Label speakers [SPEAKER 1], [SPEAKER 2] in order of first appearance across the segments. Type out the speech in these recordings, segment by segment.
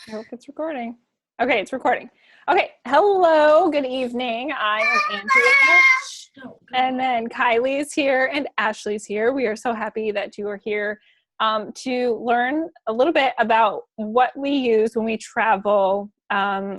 [SPEAKER 1] I hope it's recording. Okay, it's recording. Okay, hello, good evening. I am Andrea, and then Kylie's here and Ashley's here. We are so happy that you are here to learn a little bit about what we use when we travel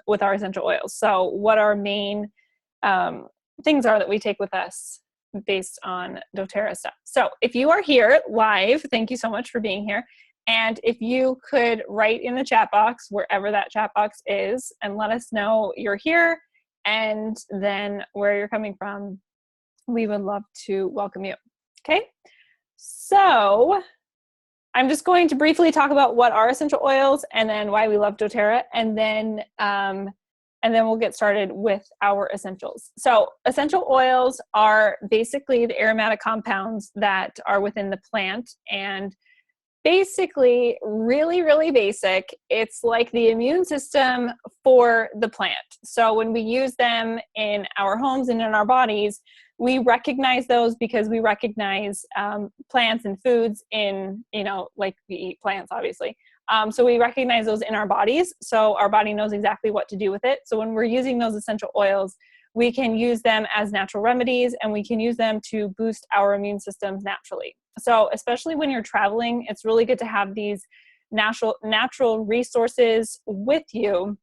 [SPEAKER 1] with our essential oils. So what our main things are that we take with us based on doTERRA stuff. So if you are here live, thank you so much for being here. And if you could write in the chat box, wherever that chat box is, and let us know you're here and then where you're coming from, we would love to welcome you. Okay, so I'm just going to briefly talk about what are essential oils and then why we love doTERRA, and then we'll get started with our essentials. So essential oils are basically the aromatic compounds that are within the plant, and basically, really, really basic. It's like the immune system for the plant. So when we use them in our homes and in our bodies, we recognize those because we recognize plants and foods in, like we eat plants, obviously. So we recognize those in our bodies. So our body knows exactly what to do with it. So when we're using those essential oils, we can use them as natural remedies, and we can use them to boost our immune systems naturally. So especially when you're traveling, it's really good to have these natural resources with you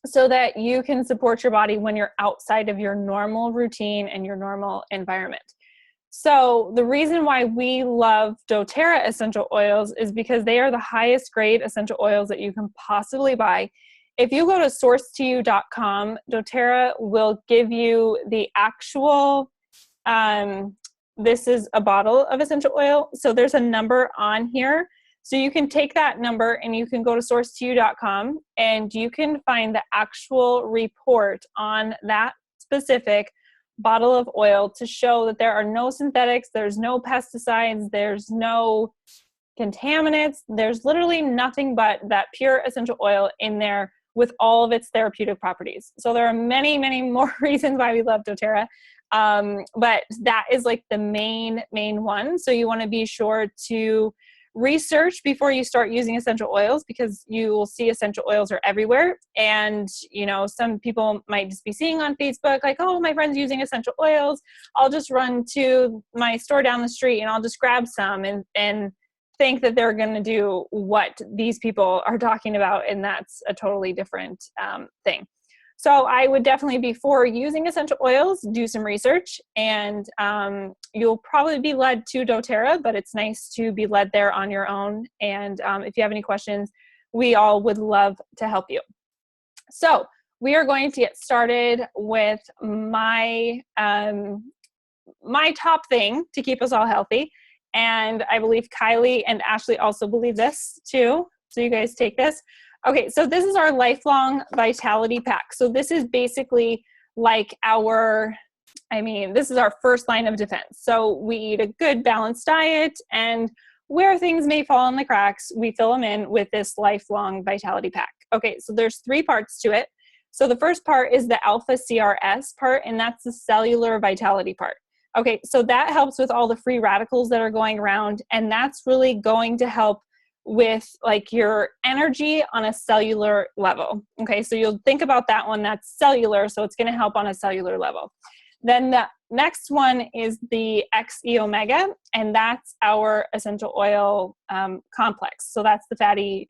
[SPEAKER 1] so that you can support your body when you're outside of your normal routine and your normal environment. So the reason why we love doTERRA essential oils is because they are the highest grade essential oils that you can possibly buy. If you go to sourcetoyou.com, doTERRA will give you the actual, this is a bottle of essential oil. So there's a number on here. So you can take that number and you can go to sourcetoyou.com and you can find the actual report on that specific bottle of oil to show that there are no synthetics, there's no pesticides, there's no contaminants, there's literally nothing but that pure essential oil in there with all of its therapeutic properties. So there are many, many more reasons why we love doTERRA. But that is like the main one. So you want to be sure to research before you start using essential oils, because you will see essential oils are everywhere. And, some people might just be seeing on Facebook, like, oh, my friend's using essential oils. I'll just run to my store down the street and I'll just grab some and think that they're going to do what these people are talking about. And that's a totally different thing. So I would definitely, before using essential oils, do some research, and you'll probably be led to doTERRA, but it's nice to be led there on your own. And if you have any questions, we all would love to help you. So we are going to get started with my top thing to keep us all healthy. And I believe Kylie and Ashley also believe this too. So you guys take this. Okay, so this is our lifelong vitality pack. So this is basically like this is our first line of defense. So we eat a good balanced diet, and where things may fall in the cracks, we fill them in with this lifelong vitality pack. Okay, so there's 3 parts to it. So the first part is the alpha CRS part, and that's the cellular vitality part. Okay, so that helps with all the free radicals that are going around, and that's really going to help with like your energy on a cellular level. Okay, so you'll think about that one, that's cellular, so it's going to help on a cellular level. Then the next one is the XE omega, and that's our essential oil complex. So that's the fatty,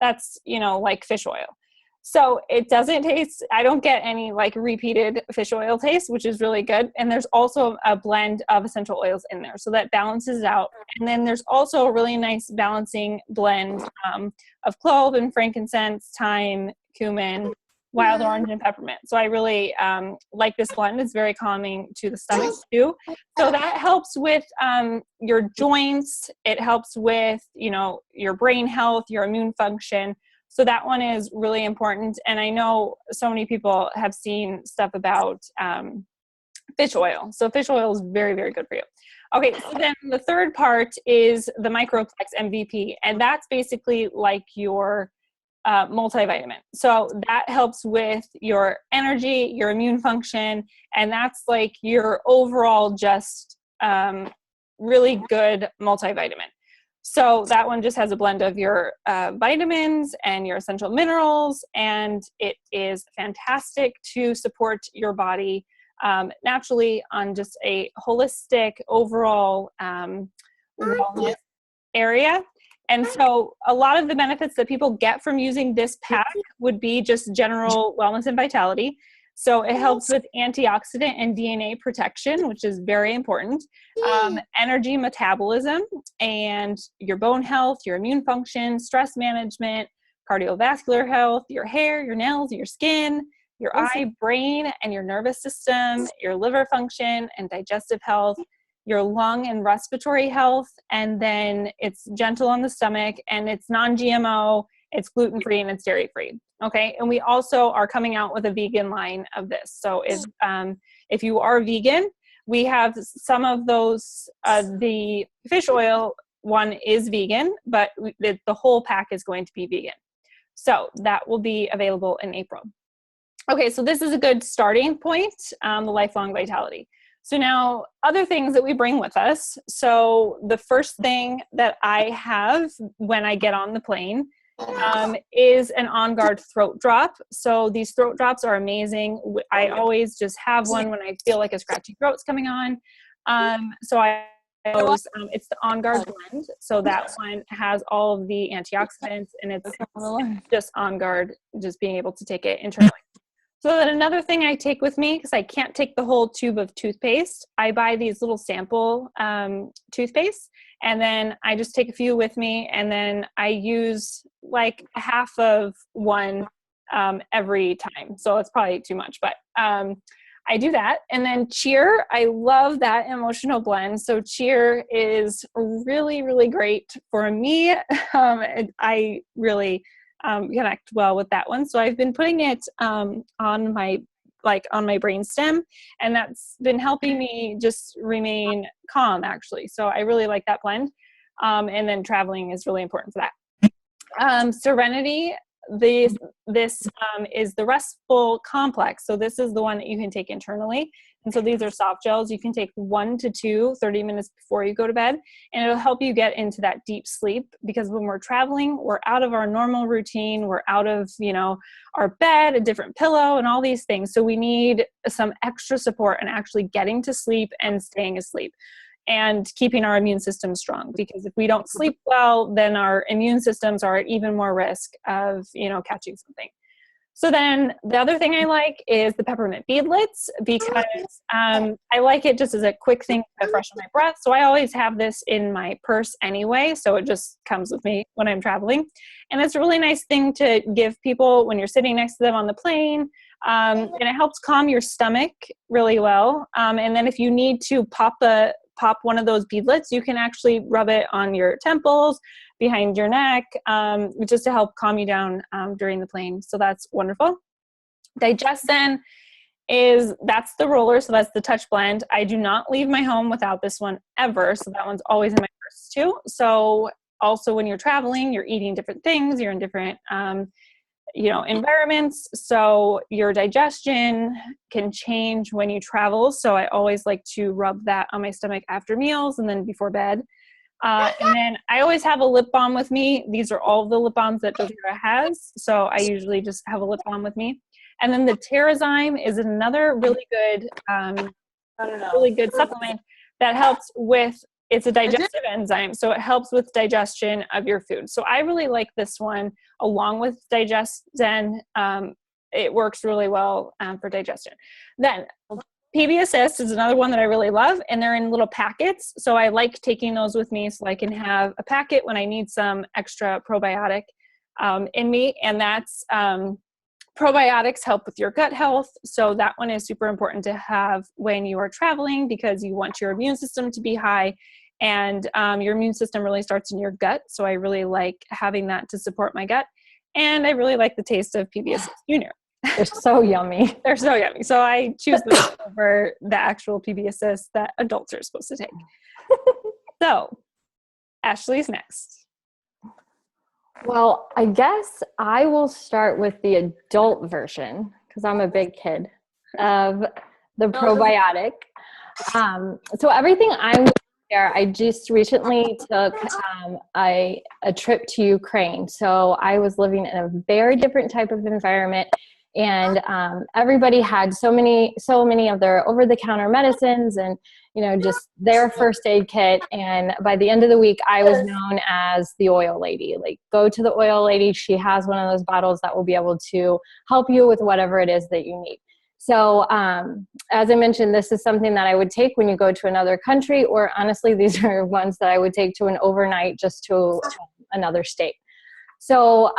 [SPEAKER 1] that's, like fish oil. So it doesn't taste, I don't get any like repeated fish oil taste, which is really good. And there's also a blend of essential oils in there, so that balances it out. And then there's also a really nice balancing blend of clove and frankincense, thyme, cumin, wild orange, and peppermint. So I really like this blend. It's very calming to the stomach too. So that helps with your joints. It helps with, your brain health, your immune function. So that one is really important. And I know so many people have seen stuff about fish oil. So fish oil is very, very good for you. Okay, so then the third part is the Microplex MVP. And that's basically like your multivitamin. So that helps with your energy, your immune function, and that's like your overall just really good multivitamin. So that one just has a blend of your vitamins and your essential minerals, and it is fantastic to support your body naturally on just a holistic overall wellness area. And so a lot of the benefits that people get from using this pack would be just general wellness and vitality. So it helps with antioxidant and DNA protection, which is very important, energy metabolism, and your bone health, your immune function, stress management, cardiovascular health, your hair, your nails, your skin, your eye, brain, and your nervous system, your liver function and digestive health, your lung and respiratory health, and then it's gentle on the stomach, and it's non-GMO, it's gluten-free, and it's dairy-free. Okay, and we also are coming out with a vegan line of this. So if you are vegan, we have some of those, the fish oil one is vegan, but the whole pack is going to be vegan. So that will be available in April. Okay, so this is a good starting point, the lifelong vitality. So now other things that we bring with us. So the first thing that I have when I get on the plane is an On Guard throat drop. So these throat drops are amazing. I always just have one when I feel like a scratchy throat's coming on. So it's the On Guard blend. So that one has all of the antioxidants, and it's just On Guard, just being able to take it internally. So then another thing I take with me, because I can't take the whole tube of toothpaste, I buy these little sample toothpaste, and then I just take a few with me, and then I use like half of one every time. So it's probably too much, but I do that. And then Cheer, I love that emotional blend. So Cheer is really, really great for me. I really connect well with that one. So I've been putting it on my brainstem, and that's been helping me just remain calm, actually. So I really like that blend. And then traveling is really important for that. Serenity, this is the Restful Complex. So this is the one that you can take internally. And so these are soft gels. You can take 1 to 2 30 minutes before you go to bed, and it'll help you get into that deep sleep, because when we're traveling, we're out of our normal routine. We're out of, our bed, a different pillow, and all these things. So we need some extra support in actually getting to sleep and staying asleep and keeping our immune system strong, because if we don't sleep well, then our immune systems are at even more risk of, catching something. So then the other thing I like is the peppermint beadlets, because I like it just as a quick thing to freshen my breath. So I always have this in my purse anyway, so it just comes with me when I'm traveling. And it's a really nice thing to give people when you're sitting next to them on the plane. And it helps calm your stomach really well. And then if you need to pop one of those beadlets, you can actually rub it on your temples, behind your neck, just to help calm you down during the plane. So that's wonderful. Digestin that's the roller. So that's the touch blend. I do not leave my home without this one ever. So that one's always in my purse too. So also when you're traveling, you're eating different things, you're in different environments. So your digestion can change when you travel. So I always like to rub that on my stomach after meals and then before bed. And then I always have a lip balm with me. These are all the lip balms that doTERRA has. So I usually just have a lip balm with me. And then the TerraZyme is another really good supplement that helps with, it's a digestive enzyme. So it helps with digestion of your food. So I really like this one along with DigestZen. It works really well for digestion. Then PB Assist is another one that I really love, and they're in little packets. So I like taking those with me so I can have a packet when I need some extra probiotic in me. And that's probiotics help with your gut health. So that one is super important to have when you are traveling, because you want your immune system to be high, and your immune system really starts in your gut. So I really like having that to support my gut. And I really like the taste of PB Assist Junior.
[SPEAKER 2] They're so yummy.
[SPEAKER 1] They're so yummy. So I choose them over the actual PB Assist that adults are supposed to take. So Ashley's next.
[SPEAKER 2] Well, I guess I will start with the adult version, because I'm a big kid, of the probiotic. So everything I'm there. I just recently took a trip to Ukraine. So I was living in a very different type of environment, and everybody had so many of their over-the-counter medicines and, you know, just their first aid kit. And by the end of the week, I was known as the oil lady. Like, go to the oil lady. She has one of those bottles that will be able to help you with whatever it is that you need. So as I mentioned, this is something that I would take when you go to another country, or honestly, these are ones that I would take to an overnight just to another state. So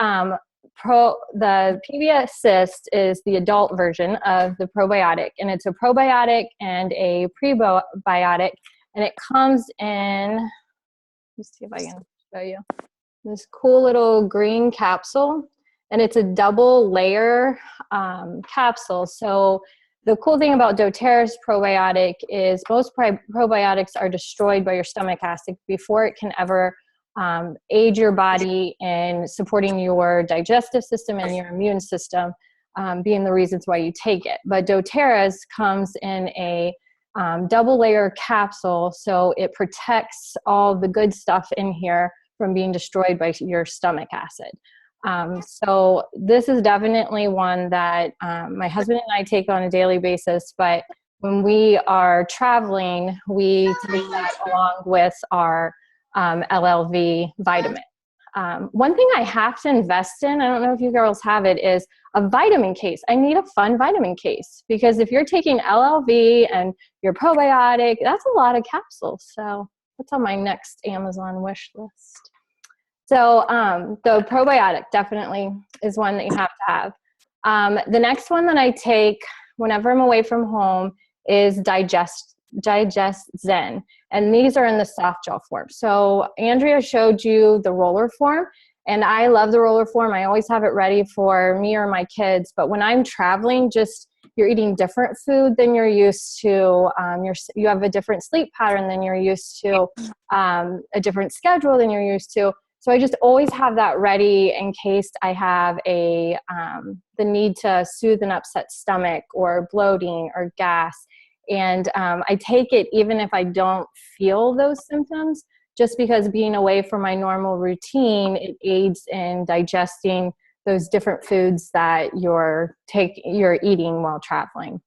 [SPEAKER 2] the PB Assist is the adult version of the probiotic, and it's a probiotic and a prebiotic, and it comes in, let's see if I can show you, this cool little green capsule. And it's a double layer capsule. So the cool thing about doTERRA's probiotic is most probiotics are destroyed by your stomach acid before it can ever aid your body in supporting your digestive system and your immune system, being the reasons why you take it. But doTERRA's comes in a double layer capsule, so it protects all the good stuff in here from being destroyed by your stomach acid. So this is definitely one that my husband and I take on a daily basis, but when we are traveling, we take that along with our LLV vitamin. One thing I have to invest in, I don't know if you girls have it, is a vitamin case. I need a fun vitamin case, because if you're taking LLV and your probiotic, that's a lot of capsules. So that's on my next Amazon wish list. So the probiotic definitely is one that you have to have. The next one that I take whenever I'm away from home is Digest Zen. And these are in the soft gel form. So Andrea showed you the roller form, and I love the roller form. I always have it ready for me or my kids. But when I'm traveling, you're eating different food than you're used to. You have a different sleep pattern than you're used to, a different schedule than you're used to. So I just always have that ready in case I have the need to soothe an upset stomach or bloating or gas. And I take it even if I don't feel those symptoms, just because being away from my normal routine, it aids in digesting those different foods that you're eating while traveling.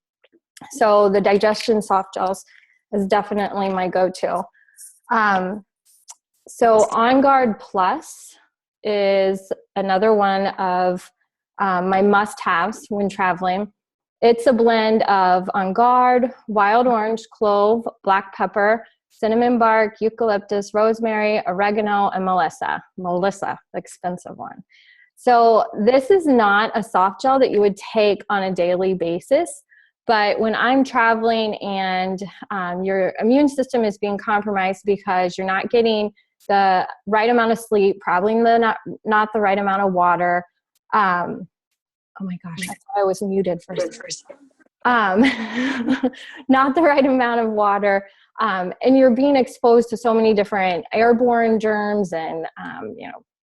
[SPEAKER 2] So the digestion soft gels is definitely my go-to. So On Guard Plus is another one of my must-haves when traveling. It's a blend of On Guard, wild orange, clove, black pepper, cinnamon bark, eucalyptus, rosemary, oregano, and Melissa, the expensive one. So this is not a soft gel that you would take on a daily basis. But when I'm traveling and your immune system is being compromised because you're not getting the right amount of sleep, probably not the right amount of water. Oh my gosh, I thought I was muted for a second. Not the right amount of water. And you're being exposed to so many different airborne germs and,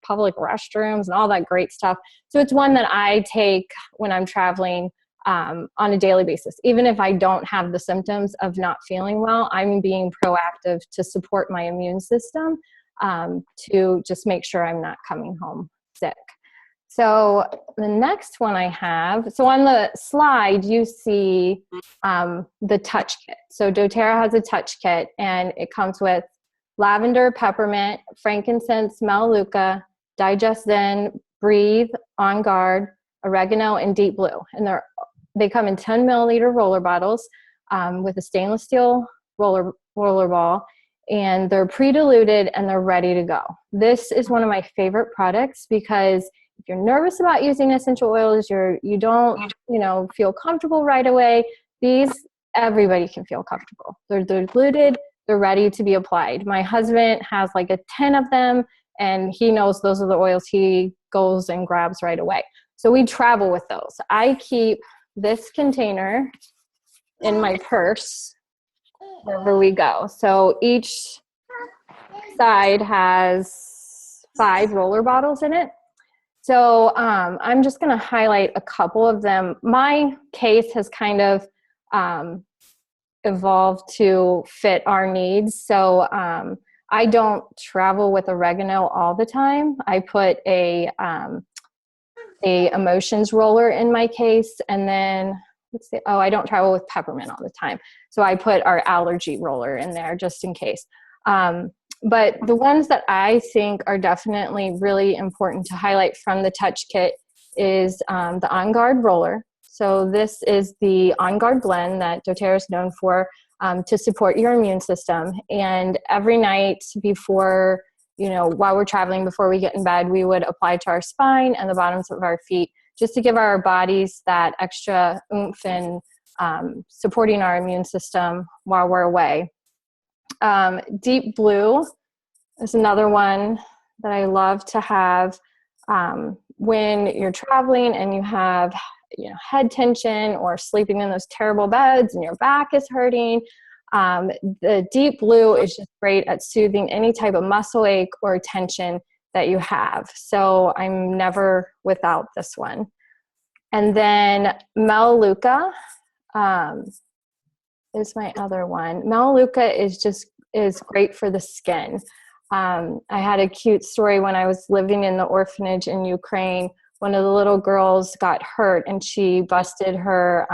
[SPEAKER 2] public restrooms and all that great stuff. So it's one that I take when I'm traveling on a daily basis. Even if I don't have the symptoms of not feeling well, I'm being proactive to support my immune system to just make sure I'm not coming home sick. So the next one I have, so on the slide, you see the touch kit. So doTERRA has a touch kit, and it comes with lavender, peppermint, frankincense, melaleuca, Digest Zen, Breathe, On Guard, oregano, and Deep Blue. And they come in 10 milliliter roller bottles with a stainless steel roller ball, and they're pre-diluted and they're ready to go. This is one of my favorite products because if you're nervous about using essential oils, you don't feel comfortable right away, everybody can feel comfortable. They're diluted, they're ready to be applied. My husband has like a 10 of them, and he knows those are the oils he goes and grabs right away. So we travel with those. I keep this container in my purse wherever we go. So each side has 5 roller bottles in it. So I'm just going to highlight a couple of them. My case has kind of evolved to fit our needs. So I don't travel with oregano all the time. I put a emotions roller in my case, and then I don't travel with peppermint all the time. So I put our allergy roller in there just in case. But the ones that I think are definitely really important to highlight from the Touch Kit is the On Guard roller. So this is the On Guard blend that doTERRA is known for to support your immune system. And every night before, while we're traveling, before we get in bed, we would apply to our spine and the bottoms of our feet just to give our bodies that extra oomph and supporting our immune system while we're away. Deep Blue is another one that I love to have when you're traveling and you have head tension or sleeping in those terrible beds and your back is hurting. The Deep Blue is just great at soothing any type of muscle ache or tension that you have. So I'm never without this one. And then Melaleuca is my other one. Melaleuca is great for the skin. I had a cute story when I was living in the orphanage in Ukraine. One of the little girls got hurt and she busted her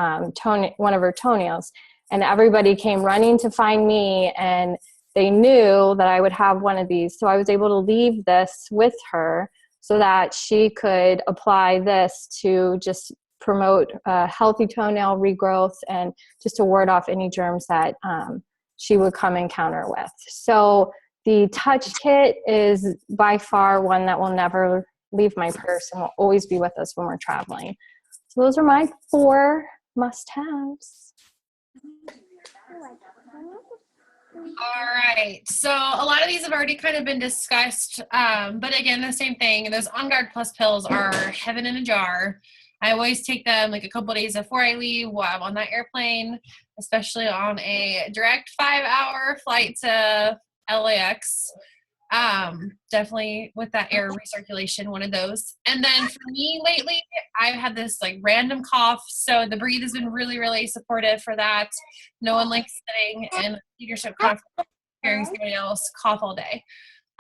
[SPEAKER 2] one of her toenails, and everybody came running to find me, and they knew that I would have one of these. So I was able to leave this with her so that she could apply this to just promote healthy toenail regrowth and just to ward off any germs that she would come encounter with. So the Touch Kit is by far one that will never leave my purse and will always be with us when we're traveling. So those are my 4 must-haves.
[SPEAKER 3] All right. So a lot of these have already kind of been discussed. But again, the same thing. Those On Guard Plus pills are heaven in a jar. I always take them like a couple days before I leave while I'm on that airplane, especially on a direct 5-hour flight to LAX. Definitely with that air recirculation, one of those. And then for me lately, I've had this like random cough. So the Breathe has been really, really supportive for that. No one likes sitting in leadership conference hearing somebody else cough all day.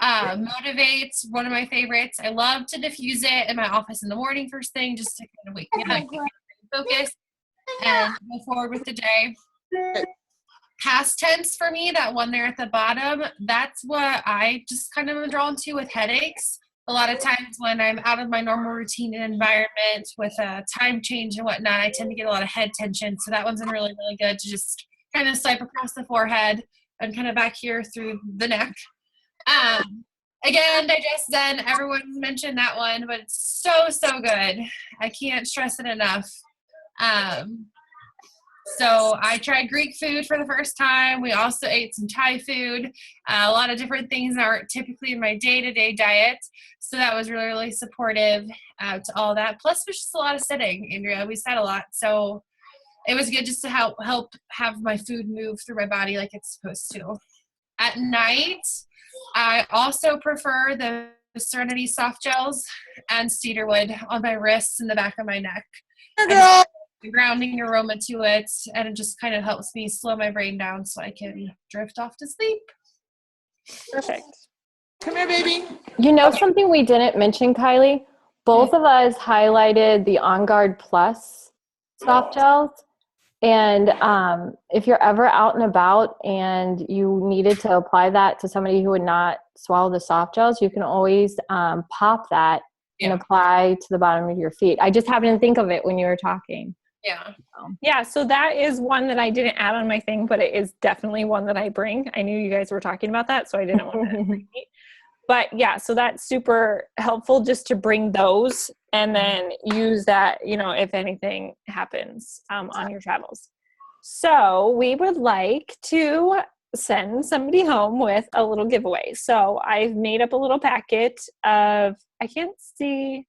[SPEAKER 3] Motivates, one of my favorites. I love to diffuse it in my office in the morning first thing, just to kind of wake me up, focus, and go forward with the day. Past tense for me, that one there at the bottom, that's what I just kind of am drawn to with headaches. A lot of times when I'm out of my normal routine and environment with a time change and whatnot, I tend to get a lot of head tension. So that one's been really, really good to just kind of swipe across the forehead and kind of back here through the neck. Again, Digest Zen, everyone's mentioned that one, but it's so, so good. I can't stress it enough. So I tried Greek food for the first time. We also ate some Thai food, a lot of different things that aren't typically in my day-to-day diet. So that was really, really supportive to all that. Plus, there's just a lot of sitting, Andrea. We sat a lot. So it was good just to help have my food move through my body like it's supposed to. At night, I also prefer the Serenity soft gels and cedarwood on my wrists and the back of my neck. The grounding aroma to it, and it just kind of helps me slow my brain down so I can drift off to sleep.
[SPEAKER 1] Perfect.
[SPEAKER 4] Come here, baby.
[SPEAKER 2] Something we didn't mention, Kylie? Both of us highlighted the On Guard Plus soft gels. And if you're ever out and about and you needed to apply that to somebody who would not swallow the soft gels, you can always pop that and apply to the bottom of your feet. I just happened to think of it when you were talking.
[SPEAKER 1] Yeah, so that is one that I didn't add on my thing, but it is definitely one that I bring. I knew you guys were talking about that, so I didn't want to repeat. But yeah, so that's super helpful just to bring those and then use that, if anything happens on your travels. So we would like to send somebody home with a little giveaway. So I've made up a little packet of, I can't see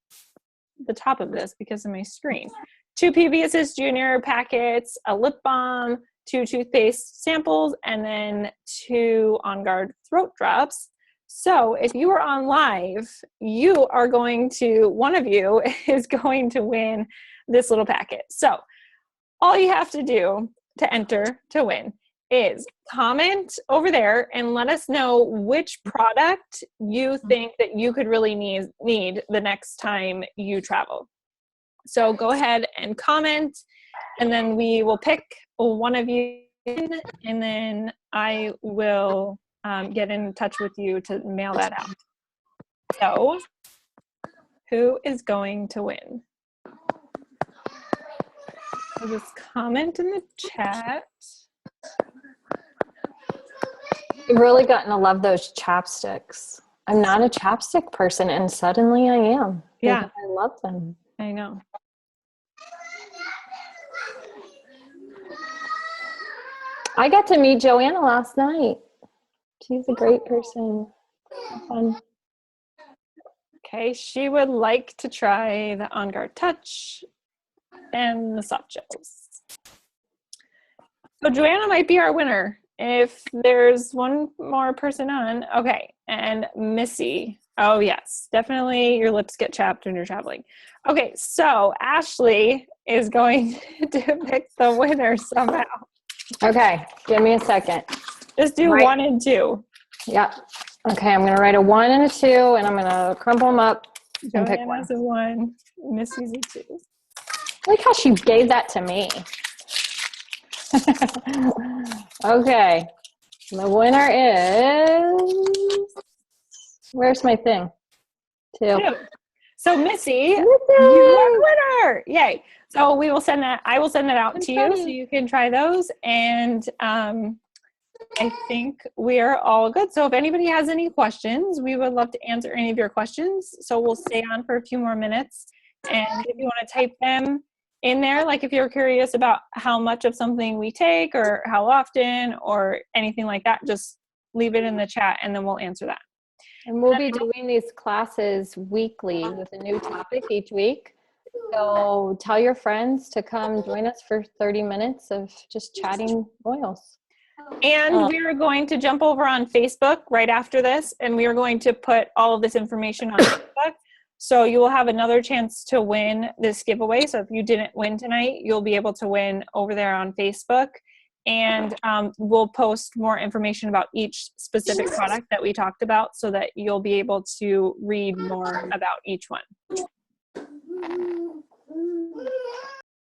[SPEAKER 1] the top of this because of my screen. 2 PB Assist Junior packets, a lip balm, 2 toothpaste samples, and then 2 On Guard throat drops. So if you are on live, one of you is going to win this little packet. So all you have to do to enter to win is comment over there and let us know which product you think that you could really need the next time you travel. So go ahead and comment, and then we will pick one of you, and then I will get in touch with you to mail that out. So who is going to win? So just comment in the chat.
[SPEAKER 2] You've really gotten to love those chapsticks. I'm not a chapstick person, and suddenly I am.
[SPEAKER 1] Yeah.
[SPEAKER 2] Because I love them.
[SPEAKER 1] I know.
[SPEAKER 2] I got to meet Joanna last night. She's a great person. Fun.
[SPEAKER 1] Okay, she would like to try the On Guard Touch and the soft gels. So Joanna might be our winner if there's one more person on. Okay, and Missy. Oh yes, definitely your lips get chapped when you're traveling. Okay, so Ashley is going to pick the winner somehow.
[SPEAKER 2] Okay, give me a second.
[SPEAKER 1] Just do 1 and 2.
[SPEAKER 2] Yep. Okay, I'm going to write a 1 and a 2, and I'm going to crumple them up and pick one.
[SPEAKER 1] Joanna's a 1, Missy's a 2.
[SPEAKER 2] I like how she gave that to me. Okay, the winner is, where's my thing? 2.
[SPEAKER 1] So Missy, you are the winner! Yay! So we will send that. I will send that out to you so you can try those. And I think we are all good. So if anybody has any questions, we would love to answer any of your questions. So we'll stay on for a few more minutes. And if you want to type them in there, like if you're curious about how much of something we take or how often or anything like that, just leave it in the chat and then we'll answer that.
[SPEAKER 2] And we'll be doing these classes weekly with a new topic each week. So tell your friends to come join us for 30 minutes of just chatting oils.
[SPEAKER 1] And we are going to jump over on Facebook right after this, and we are going to put all of this information on Facebook. So you will have another chance to win this giveaway. So if you didn't win tonight, you'll be able to win over there on Facebook. And we'll post more information about each specific product that we talked about so that you'll be able to read more about each one.